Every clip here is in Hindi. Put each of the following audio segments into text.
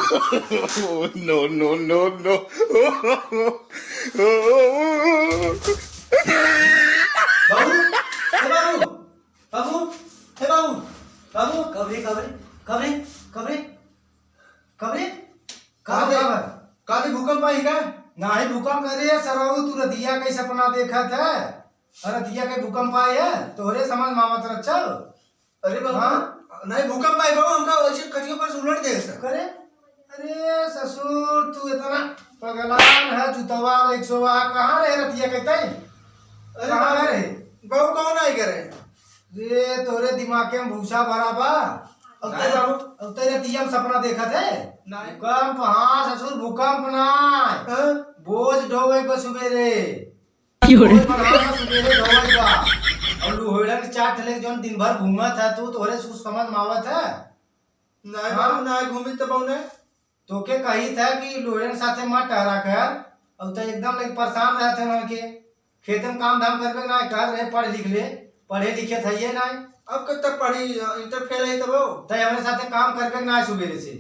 No, no, no, no. बाबू हे बाबू बाबू हे बाबू बाबू कब रे कब रे कब रे कब रे कब रे कब कब कादी भूकंप आई का? नाही भूकंप करे सराऊ तू रतिया के सपना देखा था रतिया के भूकंप आए तोरे समझ मावत रच्छा अरे बाबू हाँ? नहीं भूकंप आई बाबू हमका वैसे खटियों पर से उलट दे सर। करे अरे ससुर तू इतना पगलान है जुतवा 100 कहां रहे रतिया कहते अरे कहां बाबू रहे बाबू कौन आई करे? रे तोरे दिमाग में भूसा भरा बा अब तो बाबू अब तेरे रतिया में सपना देखा थे नहीं भूकंप हाँ ससुर भूकंप नाय हाँ? बोझ ढोवे को सुबेरे क्यों रे? बोझ बनावा सुबेरे ढोवे का और लुहोड़न चाट ले जोन दिन भर घूमत है तू तोरे सु समझ मावत है नहीं बाबू नहीं घूमी तो बाबू ने तो के कही था कि लुहोड़न साथे मत टहरा कर अब तो एकदम लाइक परेशान रहते हैं उनके खेत में काम धाम करके ना कर रहे पढ़ लिख ले पढ़े लिखे थे ये ना अब कब तक पढ़ी इंटर फेल आई तब तय हमारे साथे काम करके ना सुबेरे से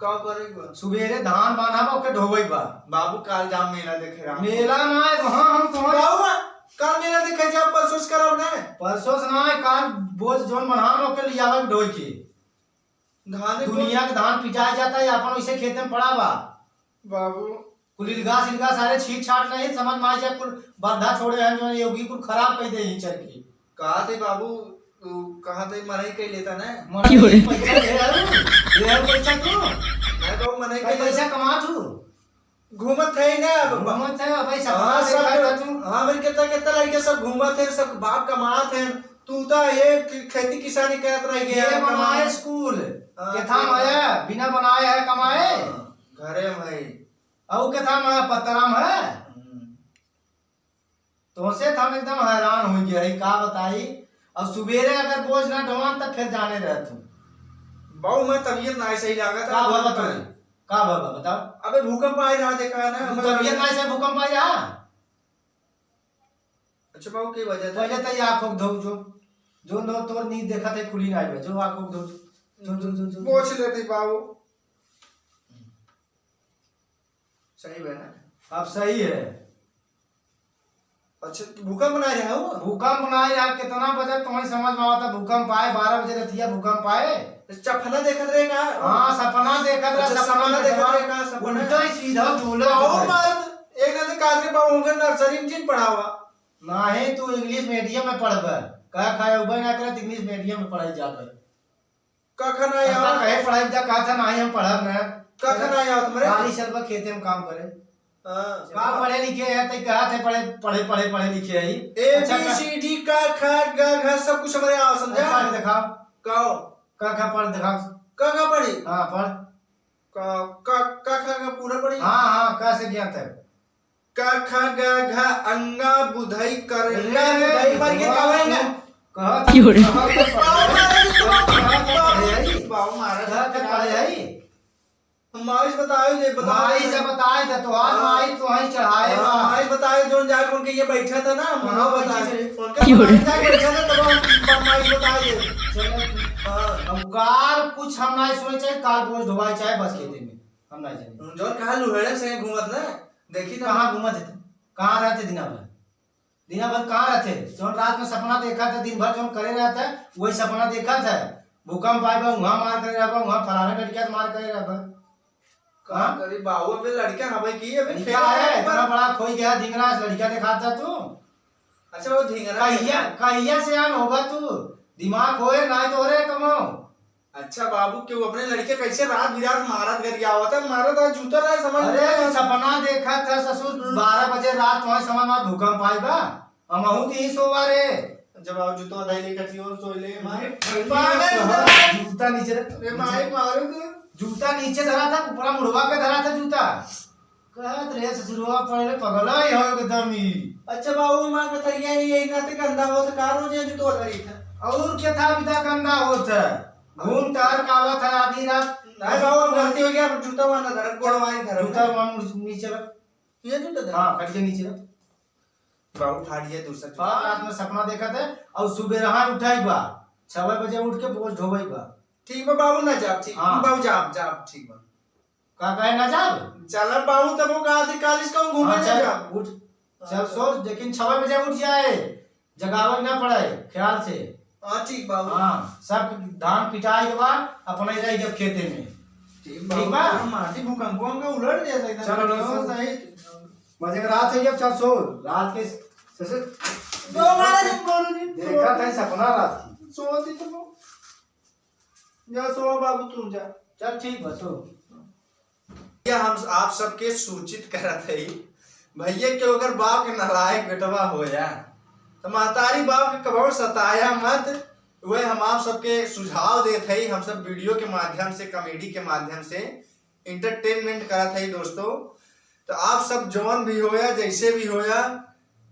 का करेगा? सुबेरे धान बांधा के ढोवे बा बाबू काल जाम मेला देखे रहा मेला ना है वहां हम तुम्हारे बाबू काल मेला देखे जा परसों से करब ने परसों से ना है काल बोझ जोन बनानो के लिए आवे ढोई के धान दुनिया के धान पिटाया जाता है अपन वैसे खेत में पड़ा बा बाबू कुल इलगा सिलगा सारे छीट छाट नहीं समझ में आ जाए कुल बंधा छोड़े हैं जो योगी कुल खराब कर दे ही चल की कहा थे बाबू तू कहा थे मनाई कह लेता ना क्यों रे? पैसा ले पैसा तू मैं बाबू मनाई कह लेता पैसा कमा तू घूमत है ना घूमत है भाई सब हाँ देखा था सब तू हाँ भाई कितना कितना लड़के सब घूमत है सब बाप कमात है तू तो ये खेती किसानी करत रह गया ये बनाए स्कूल हाँ, के था ठीक माया है। बिना बनाए है कमाए घरे में और के था माया पतराम है तो से हम एकदम हैरान हो गया है का बताई अब सुबेरे अगर बोझ ना ढोवन तब फिर जाने रह तू बाबू मैं तबीयत ना सही लगा का था बाबा तुम्हें का बाबा बताओ अबे भूकंप आ रहा देखा है ना तबीयत ना से भूकंप आ रहा अच्छा बाबू की वजह था पहले तो ये आंखों धो जो नो तोर नींद देखा थे खुली ना आई जो आंखों धो जो पूछ लेते बाबू सही है ना अब सही है अच्छा तो भूकंप बना रहा हो भूकंप ना आए यार कितना बजे तुम्हें समझ में आता भूकंप आए 12 बजे रतिया भूकंप आए चफना देखत रहे का हाँ सपना देखा था अच्छा, सपना देखत रहे का सपना उल्टा ही सीधा बोला बाबू मार एक ना तो कादरी बाबू होकर नर्सरी में जिन पढ़ावा नहीं तू इंग्लिश मीडियम में पढ़बे कहा खाए उबे ना करे इंग्लिश मीडियम में पढ़ाई जाकर कखन आया अब कहे पढ़ाई जा कहा था नहीं हम पढ़ब ना कखन आया तुम्हारे खाली चलबा खेते में काम करे हां का पढ़े लिखे है तो कहा थे पढ़े लिखे है ए बी सी डी का ख ग घ सब कुछ हमारे आ समझा पढ़ दिखाओ कहो का पढ़ दिखाओ का पढ़ी हाँ पढ़ का ख पूरा पढ़ी हाँ का से ज्ञात है का ख ग घ अंगा बुधई करंगा बुधई मर के कहेंगे कहा क्यों रे? बाबू मारा पढ़े है माइस बताओ जे माई से बताए थे तो आज माई तो वहीं चढ़ाए माइस बताओ जो जाके उनके ये बैठा था ना वहां हाँ, बताओ बैठी उनका क्यों रे? बैठा था तब माइस बताओ जे अब कार कुछ हम नहीं सोचे चाहे कार बोझ ढोवाई चाहे बस खेते में हम नहीं जाने जो कहा लुहेड़े से घूमत ना देखी था कहाँ घूमत थे कहाँ रहते दिन भर कहाँ रहते जो रात में सपना देखा था दिन भर जो करे रहता है वही सपना देखा था भूकंप आए बा वहाँ मार करे रहा वहाँ फलाने लड़किया से मार करे रहा कहां करी बाबू अबे लड़का हवे की अबे लड़का है इतना बड़ा खोई गया ढिंगरा लड़का दिखाता तू अच्छा वो ढिंगरा कहिया से आन होगा तू दिमाग होए ना तो रे कमाओ अच्छा बाबू क्यों अपने लड़के कैसे रात बिरात मारत कर गया होता मारत और जूता रहा समझ अरे तो सपना देखा था ससुर 12 बजे रात तुम्हें समझ में भूकंप आएगा हमहू ती सोवा रे जब आओ जूता दाई लेकर थी और सोले मारे जूता नीचे रे मारे मारो तू जूता नीचे धरा था ऊपर मुड़वा के धरा था जूता कहत रे ससुरवा पड़े पगला ही हो एकदम ही अच्छा बाबू मां बताइए ये नाते गंदा हो तो कार हो जे जूतो धरी था और क्या था बिता गंदा होता घूम टहर कावा था आधी रात नहीं बाबू गलती हो गया जूता वाला धर गोड़वाई धर जूता वन नीचे रख ये जूता धर हां कट के नीचे रख बाबू फाड़िए दूसरा जूता रात में सपना देखा था और सुबह रहा उठाई बा 6 बजे उठ के बोझ ढोबई बा ठीक बा बाबू ना जाब ठीक हाँ। बाबू जाब ठीक बा का कहे ना जाब चल बाबू तब वो कहा थी कालिस कहूँ घूमे हाँ, जा चल उठ चल सोच लेकिन 6 बजे उठ जाए जगावे ना पड़े ख्याल से हाँ ठीक बाबू हाँ सब धान पिटाई के बाद अपने रह जब खेते में ठीक बा? बाबू माटी भूकंप का उलट दिया था चलो, चलो। सही मजे का रात है जब चल सो रात के देखा था सपना रात की सोती तो जा सो बाबू तुम जा चल ठीक बसो क्या हम आप सबके सूचित करत है भैया के अगर बाप के नालायक बेटवा होया तो महतारी बाप के कबो सताया मत वह हम आप सबके सुझाव देते हैं हम सब वीडियो के माध्यम से कॉमेडी के माध्यम से इंटरटेनमेंट करत है दोस्तों तो आप सब जौन भी होया जैसे भी होया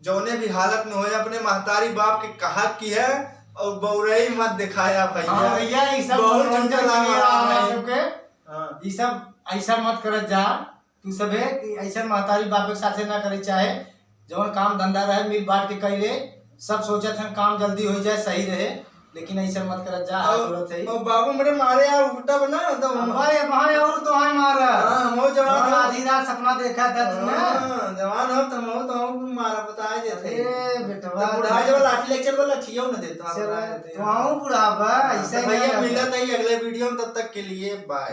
जौने भी हालत में होया अपने महतारी बाप के कहा की है और बौरई मत दिखाया हाँ भैया ये सब बहुत मनोरंजन चिंता के लिए लगा आ रहा रहा है। है सबके हाँ। ये सब ऐसा मत करत जा तू सब है कि ऐसा महतारी बाप के साथे ना करे चाहे जौन काम धंधा रहे मिल बांट के कैले सब सोचत हैं काम जल्दी हो जाए सही रहे लेकिन ऐसा मत करत जा जरूरत है और बाबू मेरे मारे यार उल्टा बना तो भाई भाई और तो है मारा हाँ हो जवान हो आधी रात सपना देखा था तूने हाँ, जवान हो तुम मारा बता देते ए बेटवा बुढ़ा जब लाठी लेक्चर वाला ठियो न देता चल तू बुढ़ावा ऐसे भैया मिलत है अगले वीडियो में तब तक के लिए बाय।